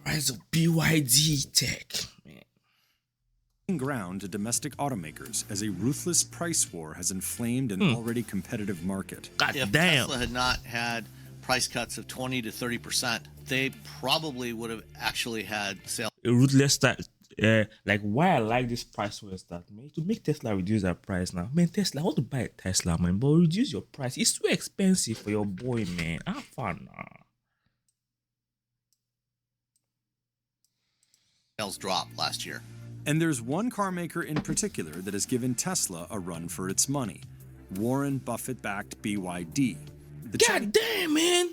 Rise of BYD tech. Man. Ground to domestic automakers as a ruthless price war has inflamed an already competitive market. God If damn. Tesla had not had price cuts of 20 to 30%, they probably would have actually had sales. A ruthless start. Like why I like this price war is that, man, to make Tesla reduce their price now. Man, Tesla, I want to buy a Tesla, man, but reduce your price. It's too expensive for your boy, man. Have fun now. Sales drop last year. And there's one car maker in particular that has given Tesla a run for its money. Warren Buffett-backed BYD. God damn, man.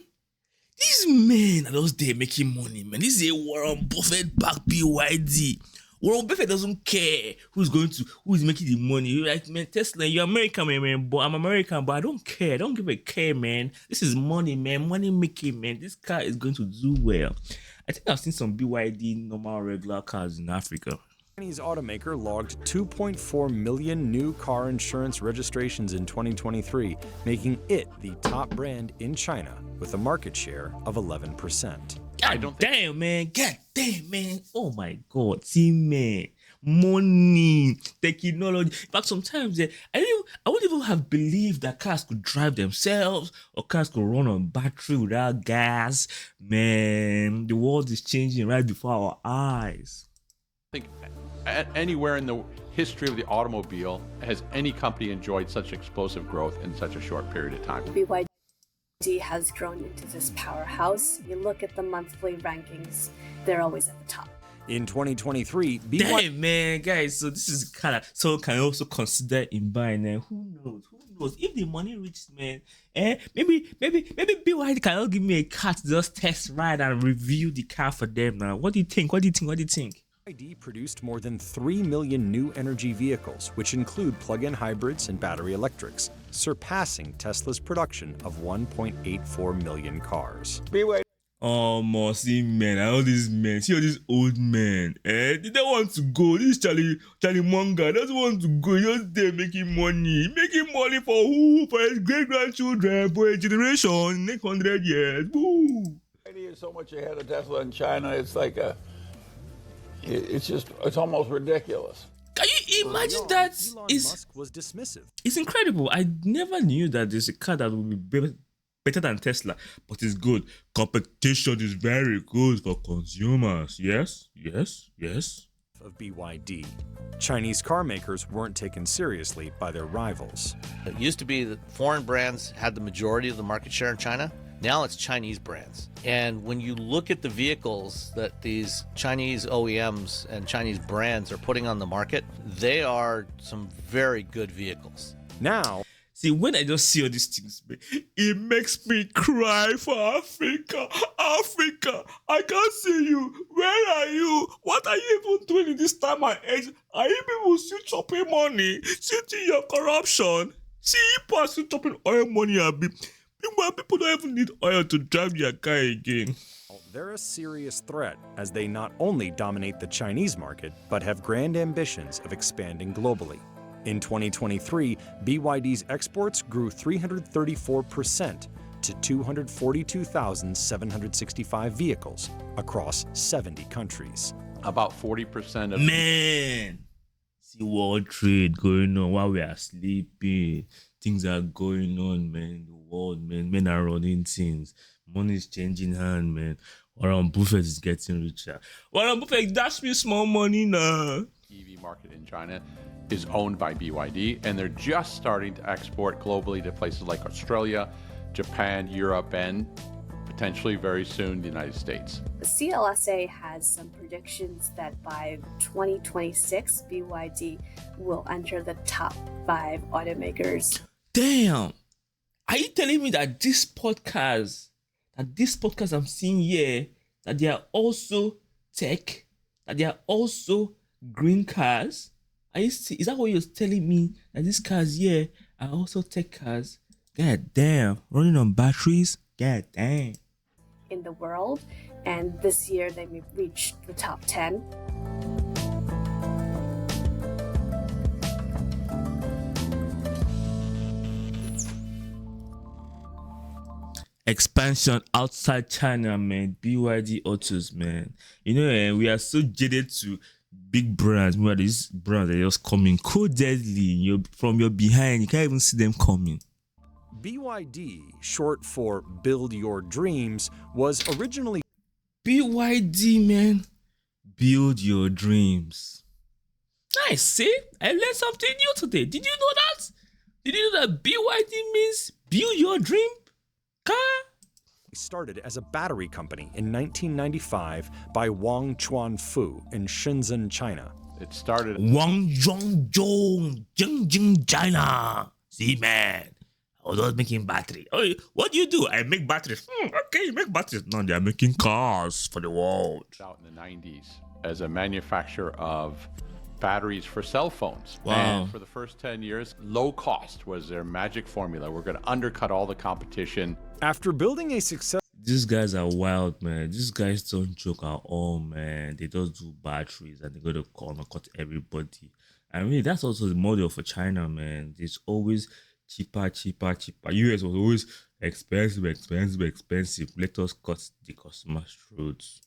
These men are those days making money, man. This is a Warren Buffett back BYD. Warren Buffett doesn't care who's making the money. You're like, man, Tesla, you're American, man, but I'm American, but I don't care. I don't give a care, man. This is money, man. Money making, man. This car is going to do well. I think I've seen some BYD normal regular cars in Africa. Chinese automaker logged 2.4 million new car insurance registrations in 2023, making it the top brand in China with a market share of 11%. God damn, man. God damn, man. Oh my God. See, man. Money, technology. In fact, sometimes I wouldn't even have believed that cars could drive themselves or cars could run on battery without gas. Man, the world is changing right before our eyes. I think anywhere in the history of the automobile has any company enjoyed such explosive growth in such a short period of time. BYD has grown into this powerhouse. You look at the monthly rankings, they're always at the top. In 2023, Damn, man, guys, so this is kind of, so can also consider in buying, and who knows, if the money reaches, man, maybe BYD can give me a car to just test ride and review the car for them now. What do you think? BYD produced more than 3 million new energy vehicles, which include plug-in hybrids and battery electrics, surpassing Tesla's production of 1.84 million cars. Oh, see, man, all these men, see all these old men, they don't want to go. This Charlie Munger doesn't want to go. He's just there making money for who? For his great-grandchildren, for a generation, next 100 years. Woo! BYD is so much ahead of Tesla in China, it's like it's almost ridiculous. Can you imagine that? Elon Musk was dismissive. It's incredible. I never knew that there's a car that would be better than Tesla, but it's good. Competition is very good for consumers. Yes. Of BYD. Chinese car makers weren't taken seriously by their rivals. It used to be that foreign brands had the majority of the market share in China. Now it's Chinese brands. And when you look at the vehicles that these Chinese OEMs and Chinese brands are putting on the market, they are some very good vehicles. Now, see, when I just see all these things, it makes me cry for Africa. Africa, I can't see you. Where are you? What are you even doing in this time and age? Are you people still chopping money? Still your corruption? See, people are still chopping oil money a bit. People don't even need oil to drive their car again. they're a serious threat as they not only dominate the Chinese market, but have grand ambitions of expanding globally. In 2023, BYD's exports grew 334% to 242,765 vehicles across 70 countries. About 40% of Man, see world trade going on while we are sleeping. Things are going on, man. The world, man. Men are running things. Money is changing hand, man. Warren Buffett is getting richer. Warren Buffett, dash me small money now. EV market in China is owned by BYD, and they're just starting to export globally to places like Australia, Japan, Europe, and potentially very soon the United States. The CLSA has some predictions that by 2026, BYD will enter the top 5 automakers. Damn. Are you telling me that this podcast I'm seeing here, that they are also tech, that they are also green cars? Is that what you're telling me? That these cars here are also tech cars? God damn. Running on batteries? God damn. In the world, and this year they may reach the top 10. expansion outside China, man. BYD Autos, man. You know, we are so jaded to big brands. Where these brands are just coming codedly from your behind. You can't even see them coming. BYD, short for Build Your Dreams, was originally BYD, man. Build your dreams. Nice, see? I learned something new today. Did you know that? Did you know that BYD means build your dream car? started as a battery company in 1995 by Wang Chuanfu in Shenzhen, China. It started Wang Zhongzhong, Jingjing, China. See, man, I was always making battery. Oh, what do you do? I make batteries. Okay, you make batteries. No, they are making cars for the world. out in the 90s as a manufacturer of batteries for cell phones. Wow. And for the first 10 years, low cost was their magic formula. We're going to undercut all the competition. After building a successful These guys are wild, man. These guys don't joke at all, man. They just do batteries and they go to cut everybody. I mean, that's also the model for China, man. It's always cheaper. US was always expensive. Let us cut the customer's throats.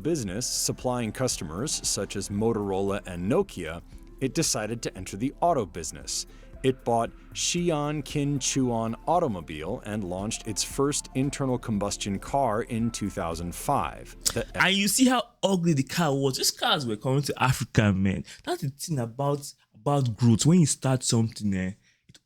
business supplying customers such as Motorola and Nokia, it decided to enter the auto business. It bought Xi'an Qin Chuan Automobile and launched its first internal combustion car in 2005. And you see how ugly the car was. These cars were coming to Africa, man. That's the thing about growth. When you start something, it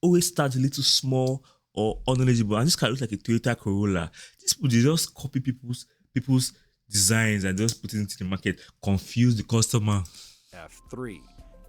always starts a little small or unknowledgeable. And this car looks like a Toyota Corolla. These people, they just copy people's designs and just put it into the market, confuse the customer. F3.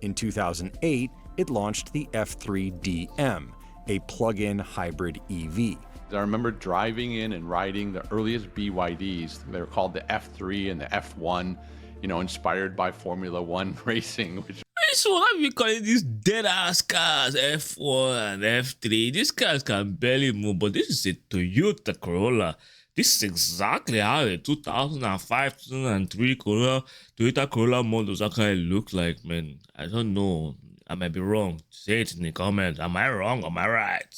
In 2008, it launched the F3DM, a plug-in hybrid EV. I remember driving in and riding the earliest BYDs. They were called the F3 and the F1, inspired by Formula One racing, which So why are we calling these dead-ass cars F1 and F3? These cars can barely move, but this is a Toyota Corolla. This is exactly how a 2005, 2003 Toyota Corolla models actually look like, man. I don't know. I might be wrong. Say it in the comments. Am I wrong? Am I right?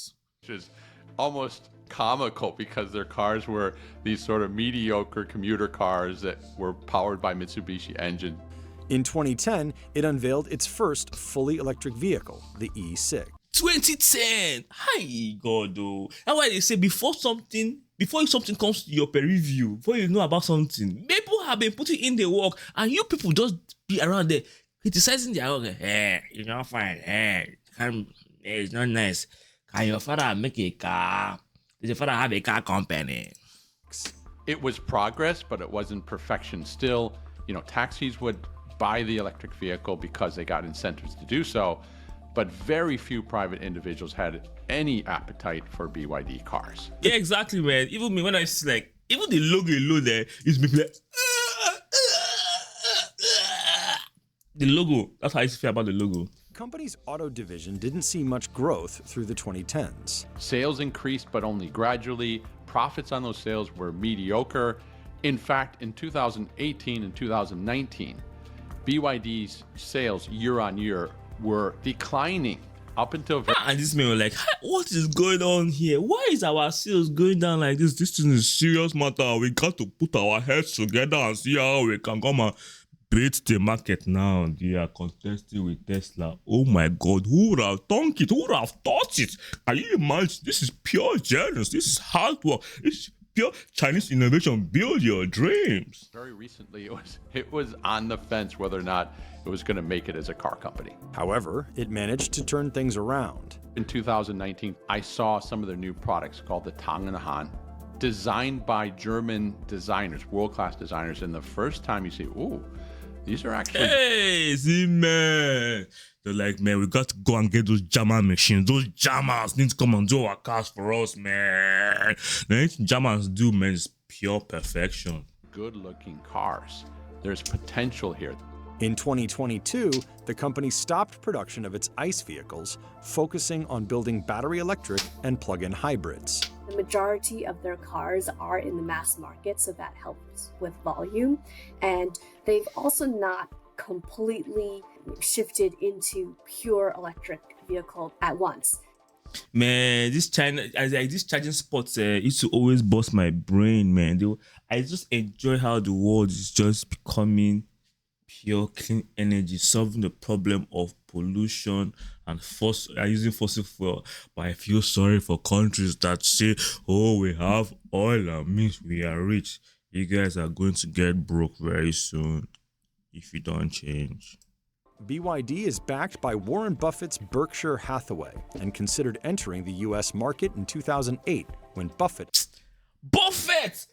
is almost comical because their cars were these sort of mediocre commuter cars that were powered by Mitsubishi engine. In 2010, it unveiled its first fully electric vehicle, the E6. 2010. Hi, God, though. That's why they say before something comes to your peer review, before you know about something, people have been putting in the work, and you people just be around there criticizing their work. Hey, you're not fine. Hey, it's not nice. Can your father make a car? Does your father have a car company? It was progress, but it wasn't perfection. Still, taxis would buy the electric vehicle because they got incentives to do so, but very few private individuals had any appetite for BYD cars. Yeah, exactly, man. Even me, when I see even the logo alone there, it's making like the logo. That's how I feel about the logo. The company's auto division didn't see much growth through the 2010s. Sales increased, but only gradually. Profits on those sales were mediocre. In fact, in 2018 and 2019, BYD's sales year on year were declining up until... And this man was like, what is going on here? Why is our sales going down like this? This is a serious matter. We got to put our heads together and see how we can come and beat the market now. They are contesting with Tesla. Oh my God, who would have thunk it? Who would have thought it? Can you imagine? This is pure genius. This is hard work. This is pure Chinese innovation. Build your dreams. Very recently, it was on the fence whether or not it was going to make it as a car company. However, it managed to turn things around. In 2019, I saw some of their new products called the Tang and the Han, designed by German designers, world-class designers. And the first time you see, ooh, these are actually... Hey, see, man. They're like, man, we got to go and get those German machines. Those Germans need to come and do our cars for us, man. Anything Germans do, man, is pure perfection. Good-looking cars. There's potential here. In 2022, the company stopped production of its ICE vehicles, focusing on building battery electric and plug-in hybrids. The majority of their cars are in the mass market, so that helps with volume. And they've also not completely shifted into pure electric vehicle at once. Man, this China, like these charging spots, used to always bust my brain, man. I just enjoy how the world is just becoming pure clean energy, solving the problem of pollution and using fossil fuel. But I feel sorry for countries that say, "Oh, we have oil and means we are rich." You guys are going to get broke very soon if you don't change. BYD is backed by Warren Buffett's Berkshire Hathaway and considered entering the U.S. market in 2008 when Buffett. Buffett!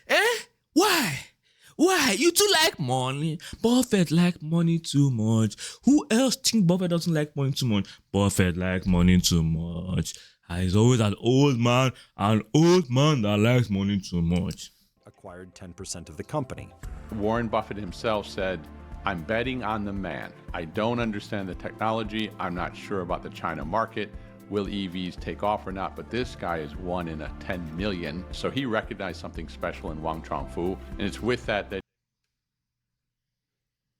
Eh? Why? You too like money. Buffett like money too much. Who else think Buffett doesn't like money too much? Buffett like money too much. And he's always an old man that likes money too much. Acquired 10% of the company. Warren Buffett himself said, "I'm betting on the man. I don't understand the technology. I'm not sure about the China market. Will EVs take off or not? But this guy is 1 in 10 million." So he recognized something special in Wang Chongfu. And it's with that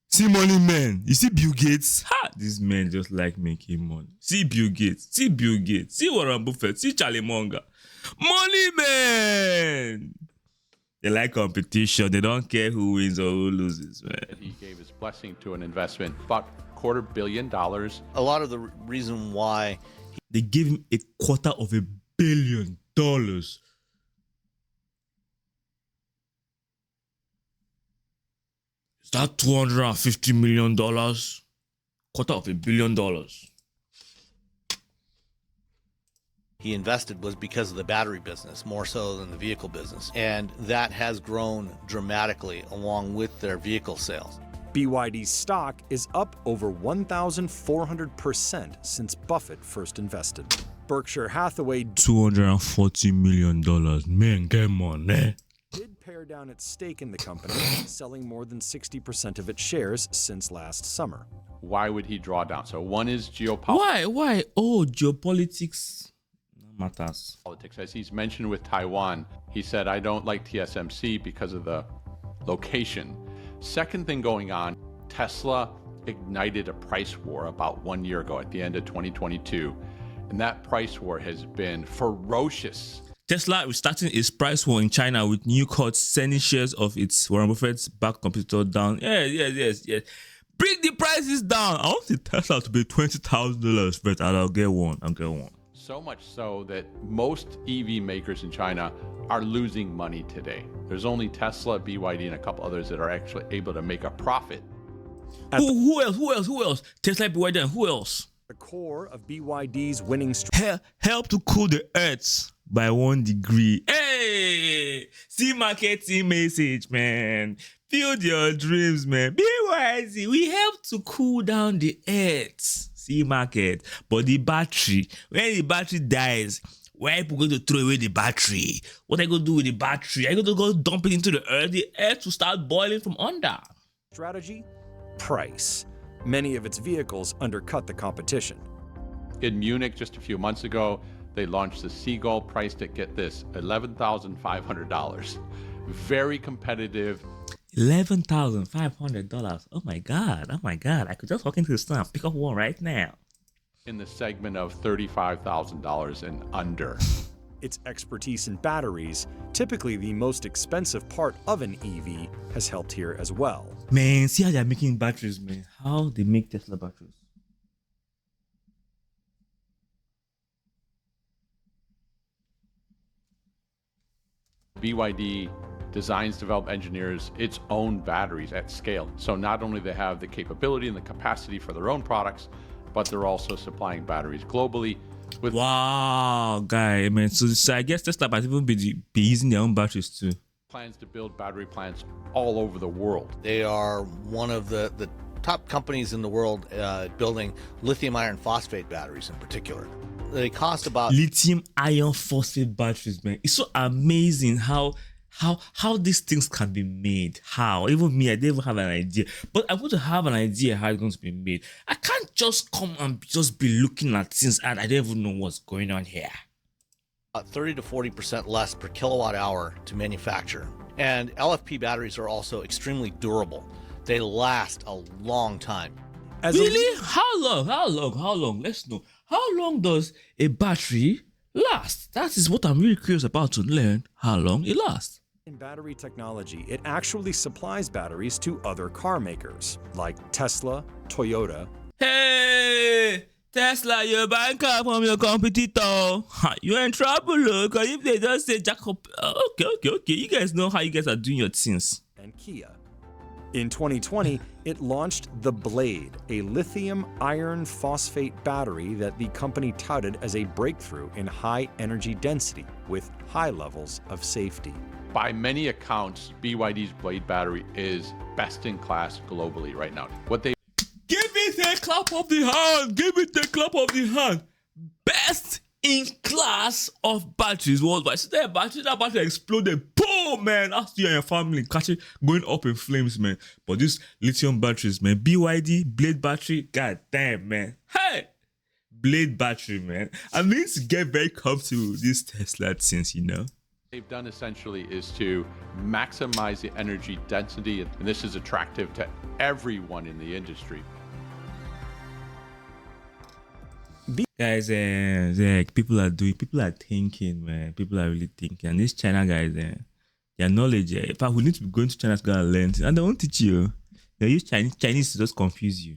See money man. You see Bill Gates? These men just like making money. See Bill Gates. See Warren Buffett. See Charlie Munger. Money man. They like competition. They don't care who wins or who loses, man. he gave his blessing to an investment, about $250 million. A lot of the reason why They gave him $250 million. Is that $250 million? $250 million. he invested was because of the battery business, more so than the vehicle business. And that has grown dramatically along with their vehicle sales. BYD's stock is up over 1,400% since Buffett first invested. Berkshire Hathaway $240 million. Man, get money. did pare down its stake in the company, selling more than 60% of its shares since last summer. Why would he draw down? So one is geopolitics. Why? Oh, geopolitics matters. As he's mentioned with Taiwan, he said, "I don't like TSMC because of the location." Second thing going on, Tesla ignited a price war about 1 year ago at the end of 2022. And that price war has been ferocious. Tesla is starting its price war in China with new cuts sending shares of its Warren Buffett's back competitor down. Yes. Bring the prices down. I want the Tesla to be $20,000, but I'll get one. So much so that most EV makers in China are losing money today. There's only Tesla, BYD, and a couple others that are actually able to make a profit. Who else? Tesla, BYD, and who else? The core of BYD's winning Help to cool the earth by 1 degree. Hey, see marketing message, man. Build your dreams, man. BYD, we help to cool down the earth. See market, but the battery, when the battery dies, where are people going to throw away the battery? What are you going to do with the battery? Are you going to go dump it into the earth will start boiling from under. strategy, price. Many of its vehicles undercut the competition. In Munich just a few months ago, they launched the Seagull, priced at, get this, $11,500. Very competitive. $11,500. Oh my God. I could just walk into the store and pick up one right now. In the segment of $35,000 and under. Its expertise in batteries, typically the most expensive part of an EV, has helped here as well. Man, see how they're making batteries, man. How they make Tesla batteries. BYD designs, develop, engineers its own batteries at scale. So not only they have the capability and the capacity for their own products, but they're also supplying batteries globally. With Wow, guy, man. So I guess Tesla might even be using their own batteries too. plans to build battery plants all over the world. They are one of the top companies in the world building lithium iron phosphate batteries in particular. They cost about Lithium iron phosphate batteries, man. It's so amazing how these things can be made. How? Even me, I didn't even have an idea. But I want to have an idea how it's going to be made. I can't just come and just be looking at things and I don't even know what's going on here. 30 to 40% less per kilowatt hour to manufacture. And LFP batteries are also extremely durable. They last a long time. As a Really? How long? How long? How long? Let's know. How long does a battery last? That is what I'm really curious about to learn. How long it lasts. in battery technology, it actually supplies batteries to other car makers like Tesla, Toyota. Hey, Tesla, you're buying car from your competitor. Ha, you're in trouble, look. Because if they just say Jacob, okay. You guys know how you guys are doing your things. And Kia. In 2020, it launched the Blade, a lithium iron phosphate battery that the company touted as a breakthrough in high energy density with high levels of safety. By many accounts, BYD's Blade battery is best in class globally right now. What they Give it a clap of the hand. Give it a clap of the hand. Best in class of batteries worldwide. So that battery exploded. Boom, man. That's you and your family catching going up in flames, man. But these lithium batteries, man. BYD, Blade battery. God damn, man. Hey, Blade battery, man. I mean to get very comfortable with this Tesla things, you know. they've done essentially is to maximize the energy density, and this is attractive to everyone in the industry. Guys, people are thinking, man. People are really thinking. And these China guys, their knowledge, in fact, we need to be going to China to go and learn. And they won't teach you. They use Chinese to just confuse you.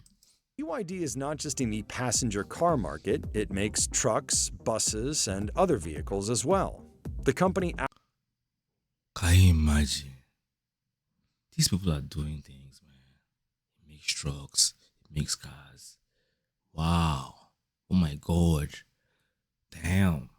BYD is not just in the passenger car market, it makes trucks, buses, and other vehicles as well. The company. Can you imagine? These people are doing things, man. It makes trucks, it makes cars. Wow. Oh my God. Damn.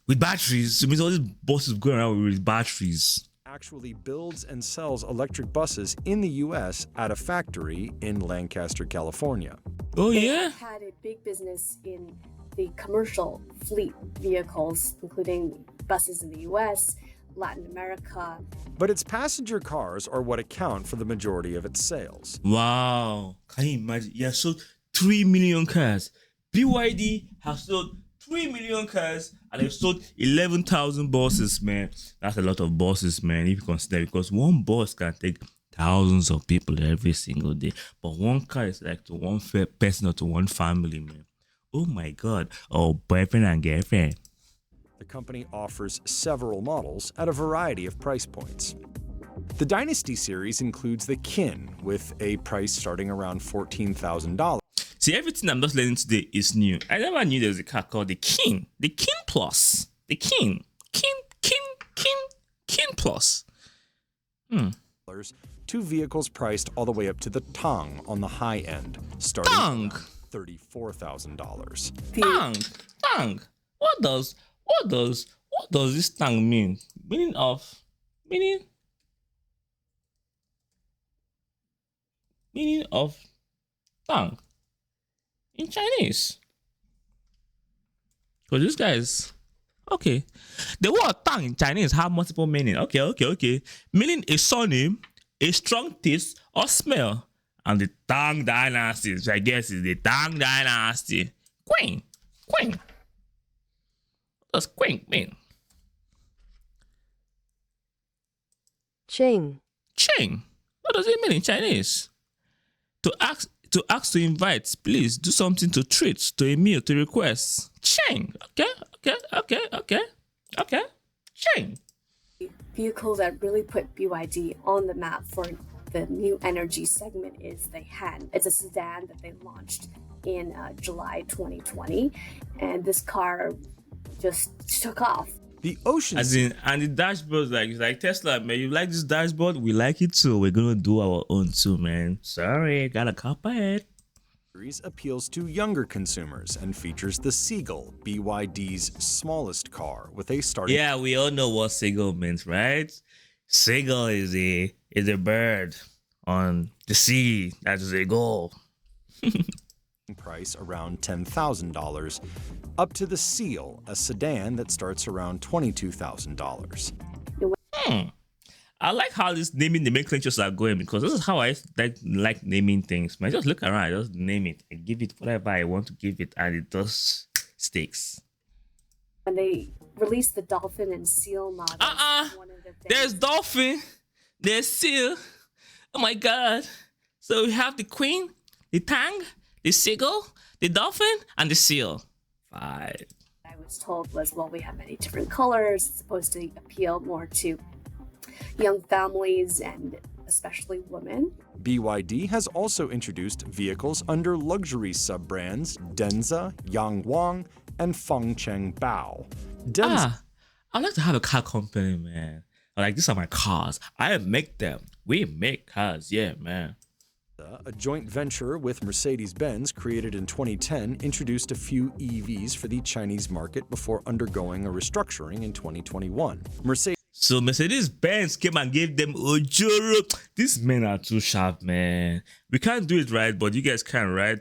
With batteries, it means all these buses going around with batteries. Actually builds and sells electric buses in the US at a factory in Lancaster, California. Oh, They yeah? had a big business in the commercial fleet vehicles, including buses in the US, Latin America. But its passenger cars are what account for the majority of its sales. Wow. Can you imagine? Yeah, sold 3 million cars. BYD has sold 3 million cars and they've sold 11,000 buses, man. That's a lot of buses, man, if you consider, because one bus can take thousands of people every single day. But one car is like to one person or to one family, man. Oh my God. Oh, boyfriend and girlfriend. The company offers several models at a variety of price points. The Dynasty series includes the Kin, with a price starting around $14,000. See, everything I'm just learning today is new. I never knew there was a car called the Kin. The Kin Plus. The Kin. Kin Plus. Two vehicles priced all the way up to the Tang on the high end, starting Tang. at $34,000. Tang. What does this tang mean? Meaning of tang in Chinese. Because this guys, okay. The word tang in Chinese have multiple meaning. Okay. Meaning a surname, a strong taste or smell. And the Tang Dynasty, which I guess is the Tang Dynasty. Queen. What does queen mean? Ching. What does it mean in Chinese? To ask to invite, please do something to treat, to a meal, to request. Ching. Okay. Ching. Vehicle that really put BYD on the map for the new energy segment is the Han. It's a sedan that they launched in July 2020, and this car just took off. The Ocean And the dashboard, it's like Tesla, man. You like this dashboard? We like it too. We're gonna do our own too, man. Sorry, gotta copy it. series appeals to younger consumers and features the Seagull, BYD's smallest car, with a starting Yeah, we all know what seagull means, right? Seagull is a bird on the sea. That is a gull. price around $10,000, up to the Seal, a sedan that starts around $22,000. I like how this naming nomenclatures are going, because this is how I like naming things, man. Just look around, just name it. I give it whatever I want to give it, and it just sticks. When they released the Dolphin and Seal models, one of the things- There's dolphin, there's seal. Oh my God. So we have the Queen, the tang, the seagull, the dolphin, and the seal. 5. I was told was, well, we have many different colors. It's supposed to appeal more to young families and especially women. BYD has also introduced vehicles under luxury sub-brands Denza, Yangwang, and Fengcheng Bao. I'd like to have a car company, man. Like, these are my cars. I make them. We make cars, yeah, man. A joint venture with Mercedes-Benz created in 2010 introduced a few EVs for the Chinese market before undergoing a restructuring in 2021. So Mercedes-Benz came and gave them Ojoro. These men are too sharp, man. We can't do it right, but you guys can, right?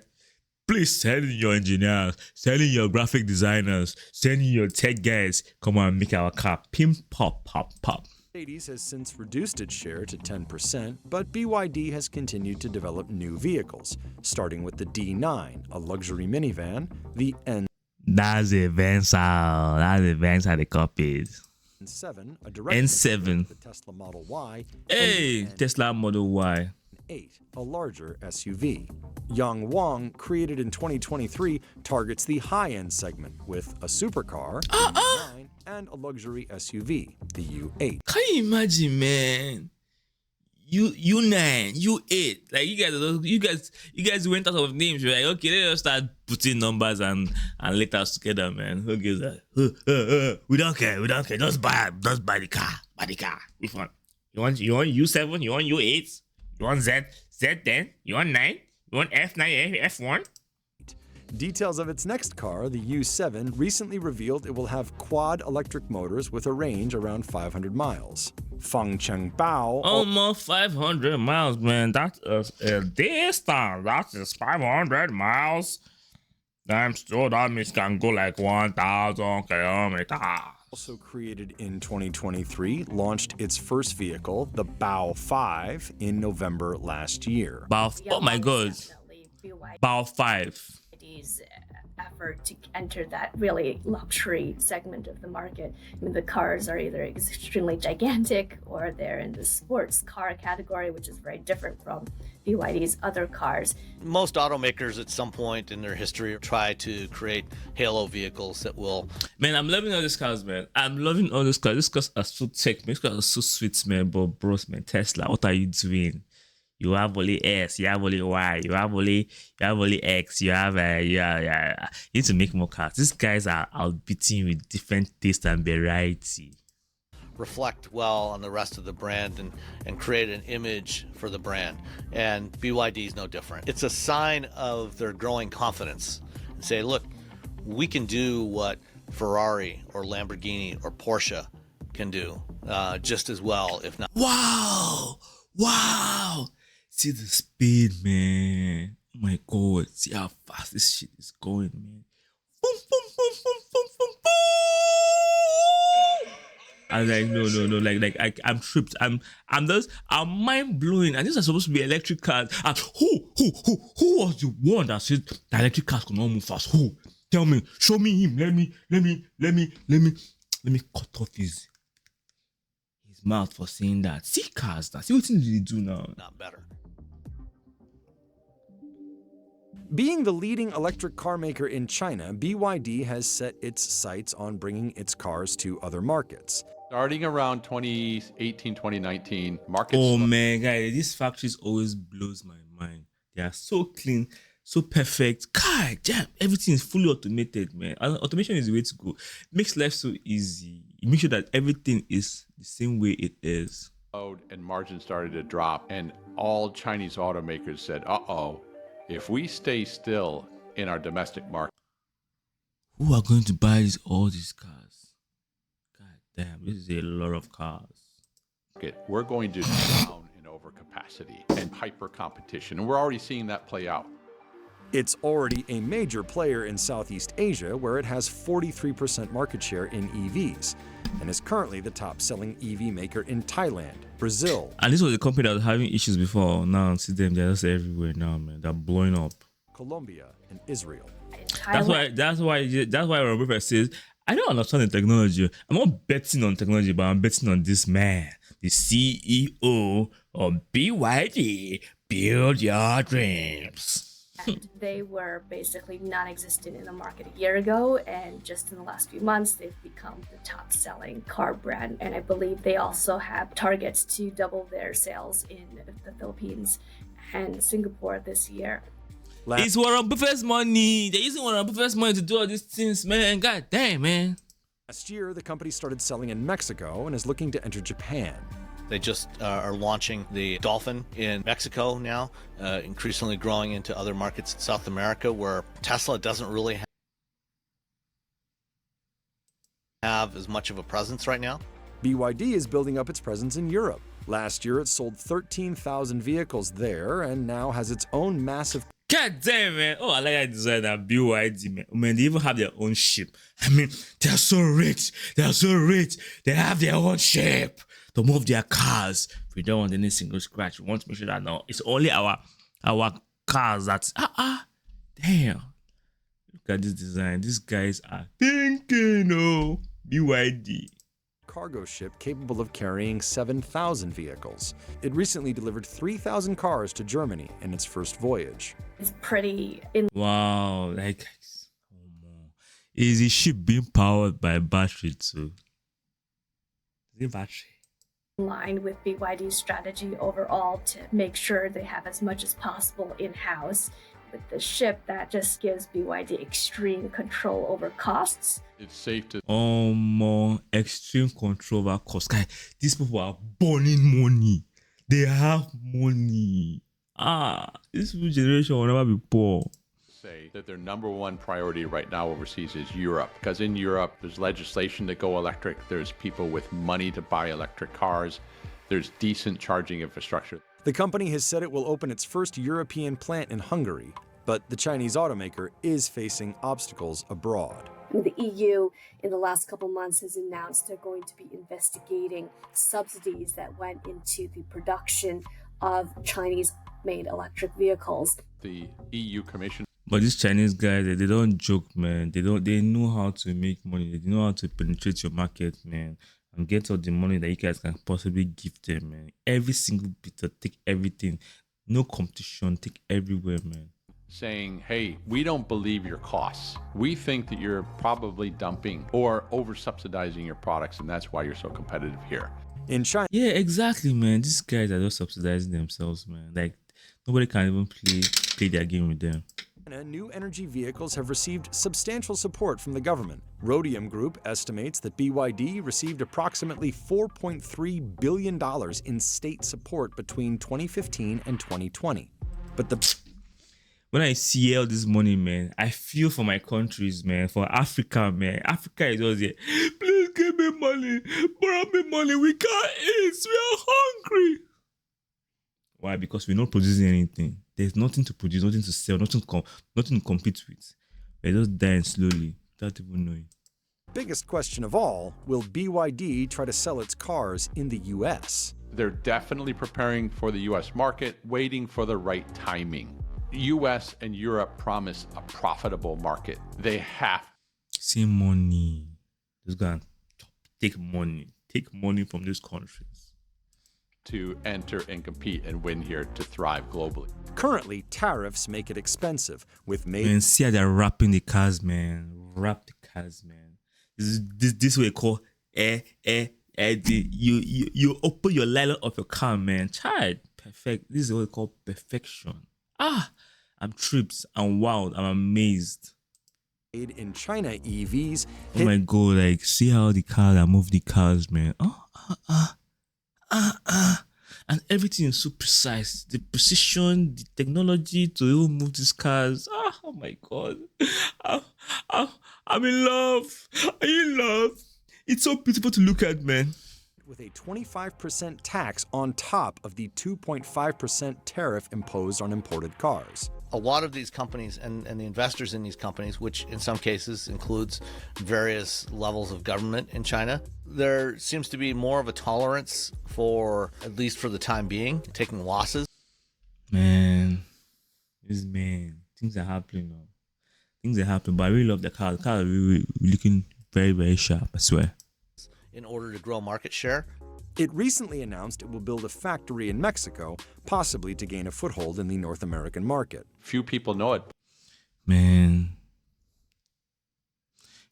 Please send in your engineers, send in your graphic designers, send in your tech guys. Come on, make our car pimp, pop, pop, pop. Mercedes has since reduced its share to 10%, but BYD has continued to develop new vehicles, starting with the D9, a luxury minivan, the That's the Venza. That's the Venza they copied. N7, a direct N7. the Tesla Model Y. Hey, Tesla Model Y. 8, a larger SUV. Yangwang, created in 2023, targets the high-end segment with a supercar, the U9, and a luxury SUV, the U8. Can you imagine, man? U9, U8, like you guys went out of names, right? Okay, let's start putting numbers and letters together, man. Who gives that? We don't care. Just buy the car. Buy the car. Which one? You want U7? You want U8? You want Z10? You want 9? You want F9, F1? Details of its next car, the U7, recently revealed it will have quad electric motors with a range around 500 miles. Fengcheng Bao... Almost 500 miles, man. That is a distance. That is 500 miles. I'm sure that means can go like 1,000 kilometers. Also created in 2023, launched its first vehicle, the Bao 5, in November last year. Oh my God. Bao 5. Effort to enter that really luxury segment of the market. I mean, the cars are either extremely gigantic or they're in the sports car category, which is very different from BYD's other cars. Most automakers at some point in their history try to create halo vehicles that will... Man, I'm loving all these cars, man. I'm loving all these cars. These cars are so tech, man. These cars are so sweet, man. But bros, man, Tesla, what are you doing? You have only S, you have only Y, you have only X, you have you need to make more cars. These guys are outbeating with different taste and variety. Reflect well on the rest of the brand and create an image for the brand. And BYD is no different. It's a sign of their growing confidence. And say, look, we can do what Ferrari or Lamborghini or Porsche can do just as well, if not. Wow. See the speed, man. Oh my God. See how fast this shit is going, man. Boom, boom, boom, boom, boom, boom, boom. I was like, no. Like I'm tripped. I'm mind blowing. And these are supposed to be electric cars. And who was the one that said the electric cars cannot move fast? Who? Tell me. Show me him. Let me cut off his mouth for saying that. See cars now. See what did they do now? Not better. Being the leading electric car maker in China, BYD has set its sights on bringing its cars to other markets. Starting around 2018, 2019, markets... Oh man, guys, these factories always blows my mind. They are so clean, so perfect. God damn, everything is fully automated, man. Automation is the way to go. It makes life so easy. It makes sure that everything is the same way it is. And margins started to drop, and all Chinese automakers said, uh-oh, if we stay still in our domestic market... Who are going to buy all these cars? God damn, this is a lot of cars. We're going to drown in overcapacity and hyper competition, and we're already seeing that play out. It's already a major player in Southeast Asia, where it has 43% market share in EVs, and is currently the top-selling EV maker in Thailand, Brazil. And this was a company that was having issues before. Now, see them, they're just everywhere now, man. They're blowing up. Colombia and Israel. That's why Warren Buffett says, I don't understand the technology. I'm not betting on technology, but I'm betting on this man, the CEO of BYD. Build your dreams. And they were basically non-existent in the market a year ago, and just in the last few months they've become the top-selling car brand. And I believe they also have targets to double their sales in the Philippines and Singapore this year. It's Warren Buffett's money. They're using Warren Buffett's money to do all these things, man. God damn, man. Last year, the company started selling in Mexico and is looking to enter Japan. They just are launching the Dolphin in Mexico now, increasingly growing into other markets in South America where Tesla doesn't really have as much of a presence right now. BYD is building up its presence in Europe. Last year, it sold 13,000 vehicles there and now has its own massive... God damn, man. Oh, I like that design, that BYD, man. Man, they even have their own ship. I mean, they're so rich. They're so rich. They have their own ship to move their cars. We don't want any single scratch. We want to make sure that no, it's only our cars that's damn. Look at this design. These guys are thinking, oh, BYD. Cargo ship capable of carrying 7,000 vehicles. It recently delivered 3,000 cars to Germany in its first voyage. It's pretty Wow, like, is the ship being powered by battery too? Is it battery? in line with BYD's strategy overall to make sure they have as much as possible in-house. With the ship, that just gives BYD extreme control over costs. It's safe to More extreme control over cost. Guys, these people are burning money. They have money. This new generation will never be poor. say that their number one priority right now overseas is Europe, because in Europe there's legislation to go electric, there's people with money to buy electric cars, there's decent charging infrastructure. The company has said it will open its first European plant in Hungary, but the Chinese automaker is facing obstacles abroad. The EU in the last couple months has announced they're going to be investigating subsidies that went into the production of Chinese-made electric vehicles. The EU Commission. But these Chinese guys, they don't joke, man. They know how to make money. They know how to penetrate your market, man, and get all the money that you guys can possibly give them, man. Every single bit, take everything. No competition, take everywhere, man. Saying, hey, we don't believe your costs. We think that you're probably dumping or over-subsidizing your products, and that's why you're so competitive here. In China, Yeah, exactly, man. These guys are just subsidizing themselves, man. Like, nobody can even play their game with them. new energy vehicles have received substantial support from the government. Rhodium Group estimates that BYD received approximately $4.3 billion in state support between 2015 and 2020. But When I see all this money, man, I feel for my countries, man, for Africa, man. Africa is always here. Please give me money. Borrow me money. We can't eat. We are hungry. Why? Because we're not producing anything. There's nothing to produce, nothing to sell, nothing to compete with. We're just dying slowly without even knowing. biggest question of all, will BYD try to sell its cars in the US? They're definitely preparing for the US market, waiting for the right timing. US and Europe promise a profitable market. They have See money. Just go and take money. Take money from these countries. to enter and compete and win here to thrive globally. Currently, tariffs make it expensive, with Man, see how they're wrapping the cars, man. Wrap the cars, man. This way called you open your light of your car, man. Child, perfect. This is what we call perfection. I'm tripped. I'm wild. I'm amazed. made in China EVs Oh my god, like see how the cars are move the cars, man. And everything is so precise. The precision, the technology to even move these cars. Oh my god. I'm in love. Are you in love? It's so beautiful to look at, man. with a 25% tax on top of the 2.5% tariff imposed on imported cars. A lot of these companies and the investors in these companies, which in some cases includes various levels of government in China, there seems to be more of a tolerance for, at least for the time being, taking losses. Man, things are happening now. Things are happening, but I really love the car. The car is really looking very, very sharp, I swear. In order to grow market share. It recently announced it will build a factory in Mexico, possibly to gain a foothold in the North American market. Few people know it. Man,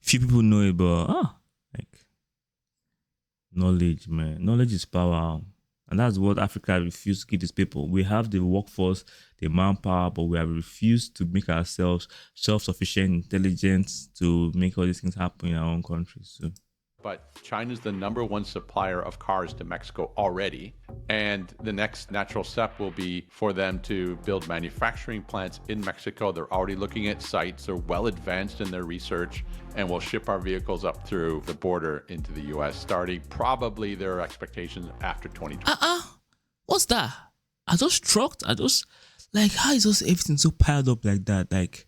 few people know it, but like knowledge, man. Knowledge is power. And that's what Africa refused to give these people. We have the workforce, the manpower, but we have refused to make ourselves self-sufficient, intelligent to make all these things happen in our own countries. So. But China's the #1 supplier of cars to Mexico already. And the next natural step will be for them to build manufacturing plants in Mexico. They're already looking at sites. They're well advanced in their research, and will ship our vehicles up through the border into the U.S. starting probably their expectations after 2020. What's that? I just shocked. I just like, how is just everything so piled up like that? Like,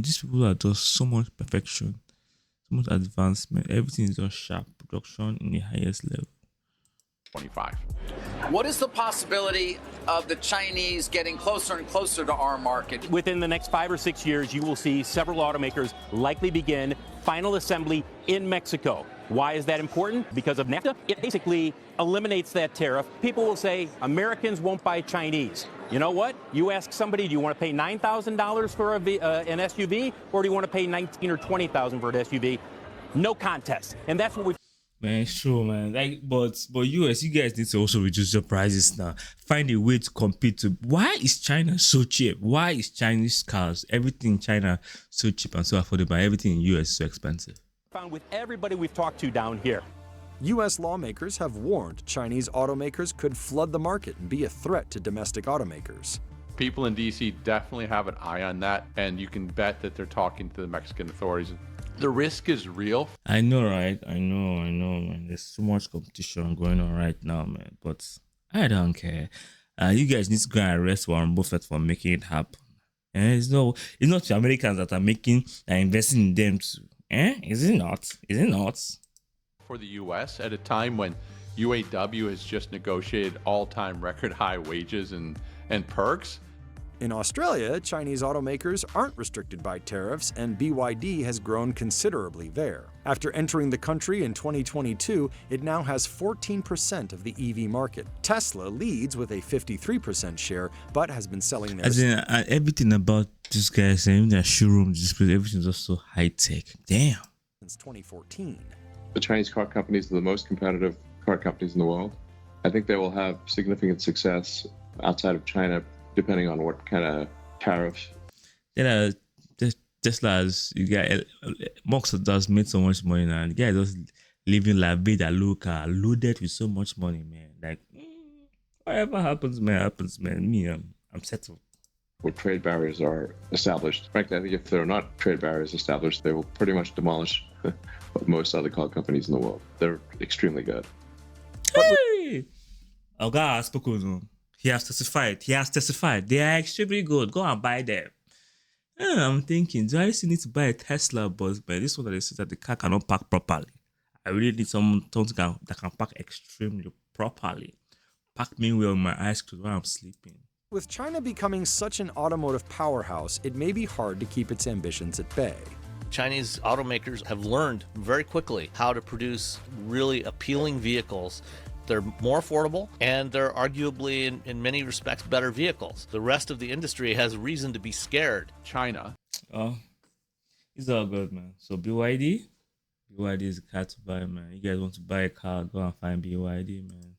these people are just so much perfection. So much advancement. Everything is just sharp. Production in the highest level. 25. What is the possibility of the Chinese getting closer and closer to our market? Within the next 5 or 6 years, you will see several automakers likely begin final assembly in Mexico. Why is that important? Because of NAFTA. It basically eliminates that tariff. People will say Americans won't buy Chinese. You know what? You ask somebody, do you want to pay $9,000 for an SUV, or do you want to pay $19,000 or $20,000 for an SUV? No contest. And that's what we. Man, it's true, man. Like, but US, you guys need to also reduce your prices now. Find a way to compete. Why is China so cheap? Why is Chinese cars, everything in China, so cheap and so affordable? Everything in US so expensive? Found with everybody we've talked to down here. U.S. lawmakers have warned Chinese automakers could flood the market and be a threat to domestic automakers. People in D.C. definitely have an eye on that, and you can bet that they're talking to the Mexican authorities. The risk is real. I know, right? I know, man. There's so much competition going on right now, man. But I don't care. You guys need to go and arrest Warren Buffett for making it happen. It's not the Americans that are investing in them too. Is it not? Is it not? For the U.S. at a time when UAW has just negotiated all-time record high wages and perks. In Australia, Chinese automakers aren't restricted by tariffs, and BYD has grown considerably there. After entering the country in 2022, it now has 14% of the EV market. Tesla leads with a 53% share, but has been selling their... As in, everything about this guy saying their showroom displays, everything's just so high-tech. Damn. Since 2014. The Chinese car companies are the most competitive car companies in the world. I think they will have significant success outside of China, depending on what kind of tariffs. Yeah, Tesla's, you got Mox does made so much money now. The guy just living la vida loca, loaded with so much money, man. Like, whatever happens, man. Me, I'm settled. Where trade barriers are established. Frankly, I think if there are not trade barriers established, they will pretty much demolish most other car companies in the world. They're extremely good. Hey! Our guy has spoken. He has testified. They are extremely good. Go and buy them. I'm thinking, do I still need to buy a Tesla bus? But this one that they said that the car cannot park properly. I really need something that can park extremely properly. Park me well in my eyes while I'm sleeping. With China becoming such an automotive powerhouse, it may be hard to keep its ambitions at bay. Chinese automakers have learned very quickly how to produce really appealing vehicles. They're more affordable, and they're arguably, in many respects, better vehicles. The rest of the industry has reason to be scared. China. Oh, it's all good, man. So BYD is a car to buy, man. You guys want to buy a car, go and find BYD, man.